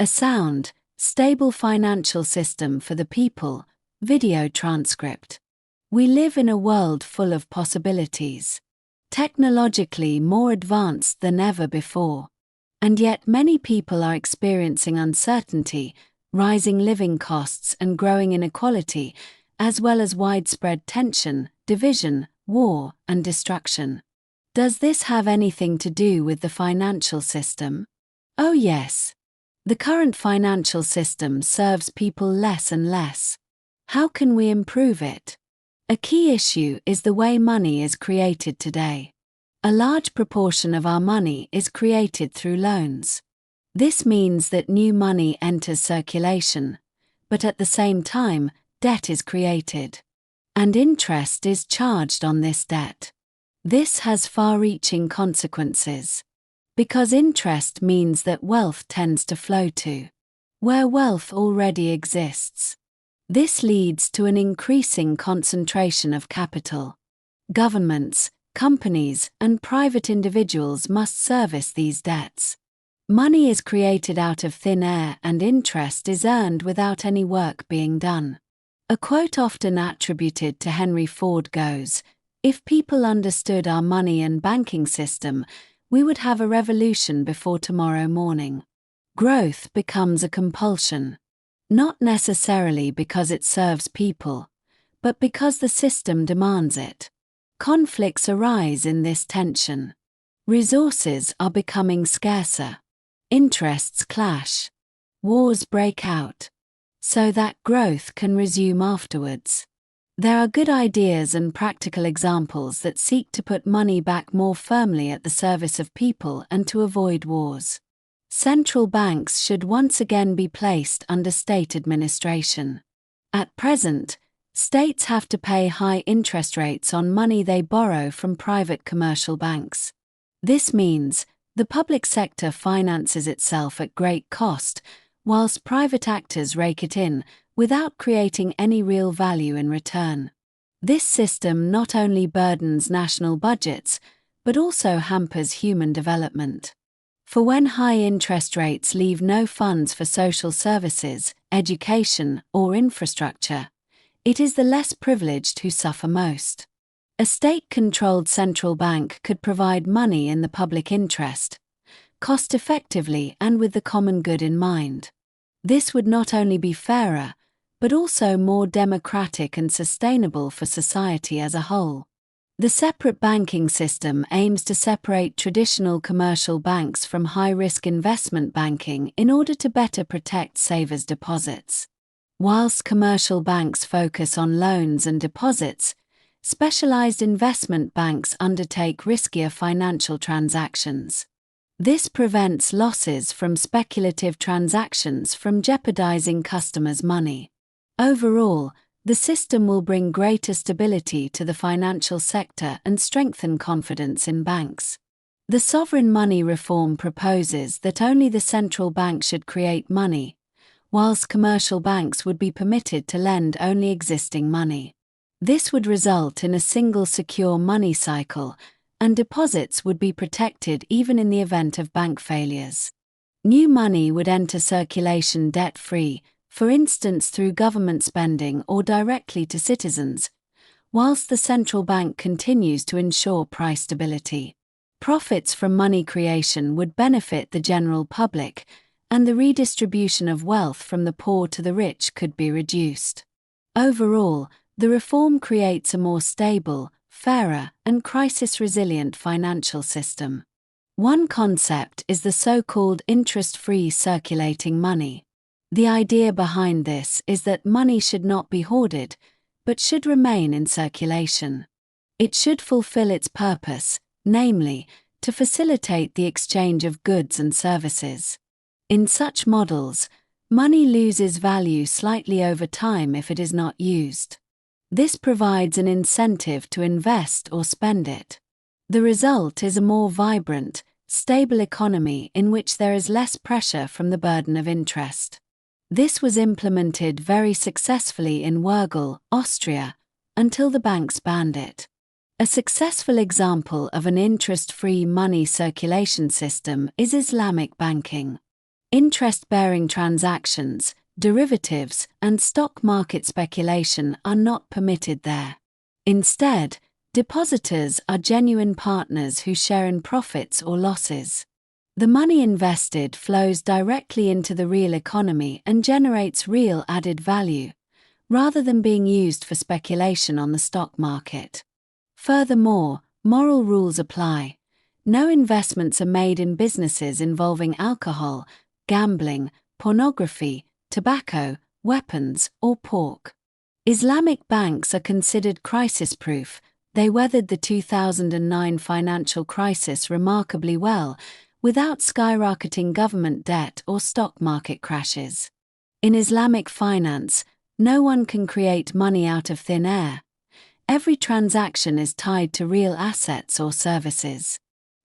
A sound, stable financial system for the people. Video transcript. We live in a world full of possibilities, technologically more advanced than ever before. And yet many people are experiencing uncertainty, rising living costs and growing inequality, as well as widespread tension, division, war, and destruction. Does this have anything to do with the financial system? Oh yes. The current financial system serves people less and less. How can we improve it? A key issue is the way money is created today. A large proportion of our money is created through loans. This means that new money enters circulation, but at the same time, debt is created. And interest is charged on this debt. This has far-reaching consequences. Because interest means that wealth tends to flow to where wealth already exists. This leads to an increasing concentration of capital. Governments, companies, and private individuals must service these debts. Money is created out of thin air and interest is earned without any work being done. A quote often attributed to Henry Ford goes, "If people understood our money and banking system, we would have a revolution before tomorrow morning." Growth becomes a compulsion. Not necessarily because it serves people, but because the system demands it. Conflicts arise in this tension. Resources are becoming scarcer. Interests clash. Wars break out. So that growth can resume afterwards. There are good ideas and practical examples that seek to put money back more firmly at the service of people and to avoid wars. Central banks should once again be placed under state administration. At present, states have to pay high interest rates on money they borrow from private commercial banks. This means the public sector finances itself at great cost, whilst private actors rake it in, without creating any real value in return. This system not only burdens national budgets, but also hampers human development. For when high interest rates leave no funds for social services, education, or infrastructure, it is the less privileged who suffer most. A state-controlled central bank could provide money in the public interest, cost-effectively and with the common good in mind. This would not only be fairer, but also more democratic and sustainable for society as a whole. The separate banking system aims to separate traditional commercial banks from high-risk investment banking in order to better protect savers' deposits. Whilst commercial banks focus on loans and deposits, specialized investment banks undertake riskier financial transactions. This prevents losses from speculative transactions from jeopardizing customers' money. Overall, the system will bring greater stability to the financial sector and strengthen confidence in banks. The sovereign money reform proposes that only the central bank should create money, whilst commercial banks would be permitted to lend only existing money. This would result in a single secure money cycle, and deposits would be protected even in the event of bank failures. New money would enter circulation debt-free, for instance through government spending or directly to citizens, whilst the central bank continues to ensure price stability. Profits from money creation would benefit the general public, and the redistribution of wealth from the poor to the rich could be reduced. Overall, the reform creates a more stable, fairer, and crisis-resilient financial system. One concept is the so-called interest-free circulating money. The idea behind this is that money should not be hoarded, but should remain in circulation. It should fulfill its purpose, namely, to facilitate the exchange of goods and services. In such models, money loses value slightly over time if it is not used. This provides an incentive to invest or spend it. The result is a more vibrant, stable economy in which there is less pressure from the burden of interest. This was implemented very successfully in Wurgel, Austria, until the banks banned it. A successful example of an interest-free money circulation system is Islamic banking. Interest-bearing transactions, derivatives, and stock market speculation are not permitted there. Instead, depositors are genuine partners who share in profits or losses. The money invested flows directly into the real economy and generates real added value, rather than being used for speculation on the stock market. Furthermore, moral rules apply. No investments are made in businesses involving alcohol, gambling, pornography, tobacco, weapons, or pork. Islamic banks are considered crisis-proof. They weathered the 2009 financial crisis remarkably well, without skyrocketing government debt or stock market crashes. In Islamic finance, no one can create money out of thin air. Every transaction is tied to real assets or services.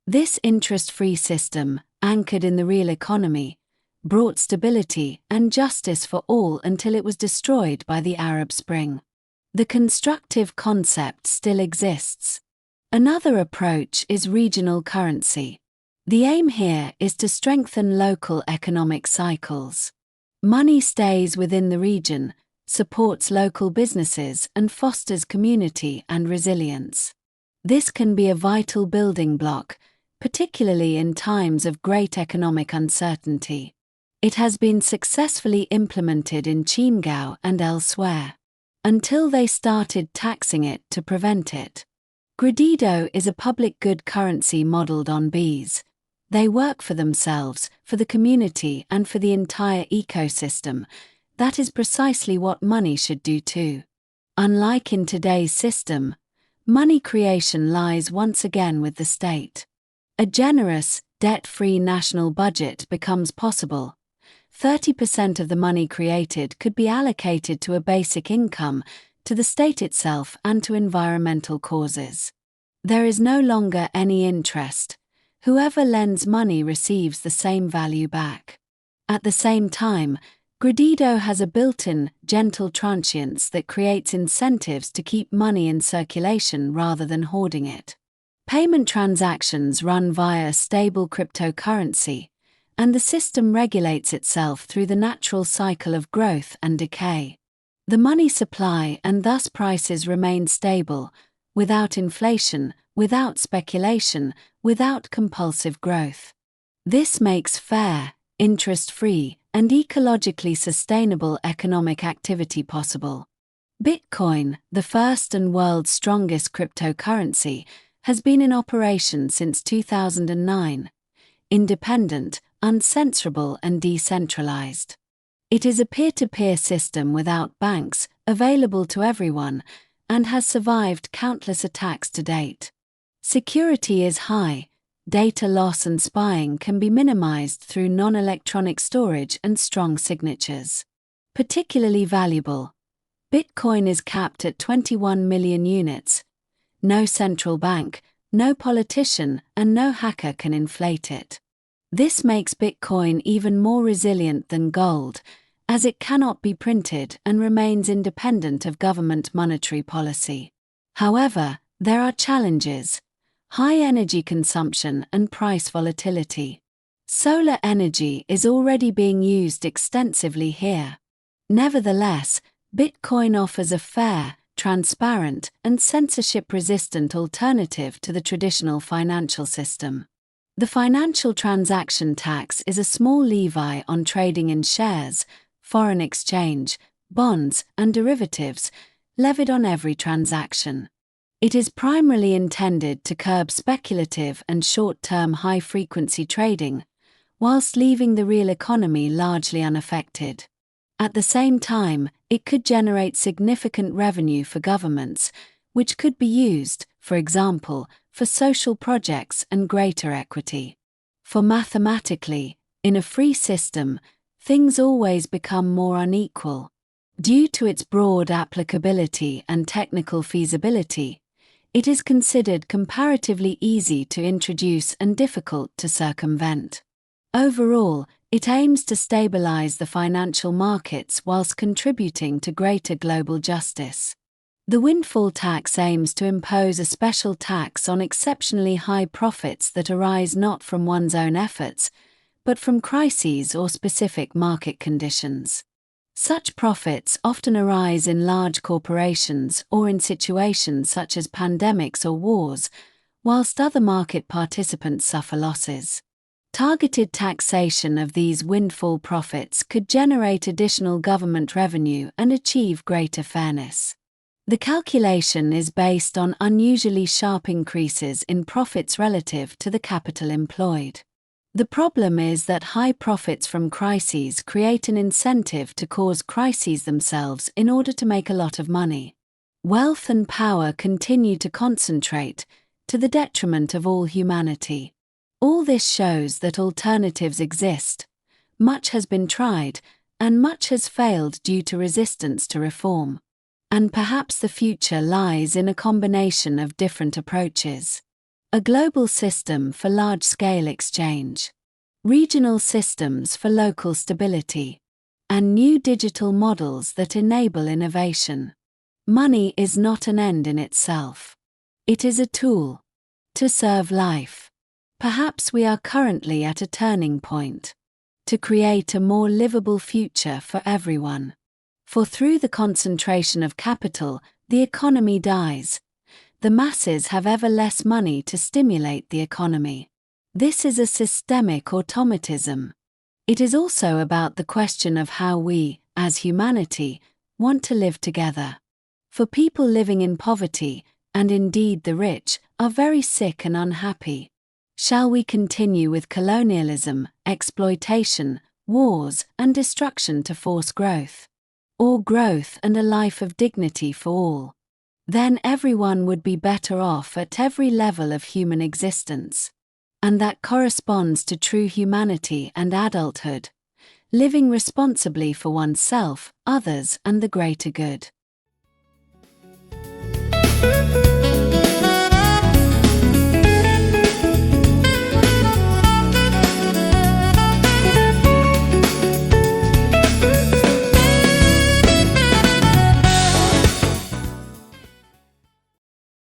This interest-free system, anchored in the real economy, brought stability and justice for all until it was destroyed by the Arab Spring. The constructive concept still exists. Another approach is regional currency. The aim here is to strengthen local economic cycles. Money stays within the region, supports local businesses, and fosters community and resilience. This can be a vital building block, particularly in times of great economic uncertainty. It has been successfully implemented in Chiemgau and elsewhere, until they started taxing it to prevent it. Gredido is a public good currency modeled on bees. They work for themselves, for the community, and for the entire ecosystem. That is precisely what money should do too. Unlike in today's system, money creation lies once again with the state. A generous, debt-free national budget becomes possible. 30% of the money created could be allocated to a basic income, to the state itself, and to environmental causes. There is no longer any interest. Whoever lends money receives the same value back. At the same time, Gredido has a built-in, gentle transience that creates incentives to keep money in circulation rather than hoarding it. Payment transactions run via stable cryptocurrency, and the system regulates itself through the natural cycle of growth and decay. The money supply and thus prices remain stable, without inflation, without speculation, without compulsive growth. This makes fair, interest-free, and ecologically sustainable economic activity possible. Bitcoin, the first and world's strongest cryptocurrency, has been in operation since 2009. Independent, uncensorable, and decentralized. It is a peer-to-peer system without banks, available to everyone, and has survived countless attacks to date. Security is high. Data loss and spying can be minimized through non-electronic storage and strong signatures. Particularly valuable. Bitcoin is capped at 21 million units. No central bank, no politician, and no hacker can inflate it. This makes Bitcoin even more resilient than gold, as it cannot be printed and remains independent of government monetary policy. However, there are challenges: high energy consumption and price volatility. Solar energy is already being used extensively here. Nevertheless, Bitcoin offers a fair, transparent, and censorship-resistant alternative to the traditional financial system. The financial transaction tax is a small levy on trading in shares, foreign exchange, bonds, and derivatives, levied on every transaction. It is primarily intended to curb speculative and short-term high-frequency trading, whilst leaving the real economy largely unaffected. At the same time, it could generate significant revenue for governments, which could be used, for example, for social projects and greater equity. For mathematically, in a free system, things always become more unequal. Due to its broad applicability and technical feasibility, it is considered comparatively easy to introduce and difficult to circumvent. Overall, it aims to stabilize the financial markets whilst contributing to greater global justice. The windfall tax aims to impose a special tax on exceptionally high profits that arise not from one's own efforts, but from crises or specific market conditions. Such profits often arise in large corporations or in situations such as pandemics or wars, whilst other market participants suffer losses. Targeted taxation of these windfall profits could generate additional government revenue and achieve greater fairness. The calculation is based on unusually sharp increases in profits relative to the capital employed. The problem is that high profits from crises create an incentive to cause crises themselves in order to make a lot of money. Wealth and power continue to concentrate, to the detriment of all humanity. All this shows that alternatives exist. Much has been tried, and much has failed due to resistance to reform. And perhaps the future lies in a combination of different approaches. A global system for large-scale exchange, regional systems for local stability, and new digital models that enable innovation. Money is not an end in itself. It is a tool to serve life. Perhaps we are currently at a turning point to create a more livable future for everyone. For through the concentration of capital, the economy dies. The masses have ever less money to stimulate the economy. This is a systemic automatism. It is also about the question of how we, as humanity, want to live together. For people living in poverty, and indeed the rich, are very sick and unhappy. Shall we continue with colonialism, exploitation, wars, and destruction to force growth? Or growth and a life of dignity for all? Then everyone would be better off at every level of human existence. And that corresponds to true humanity and adulthood, living responsibly for oneself, others, and the greater good.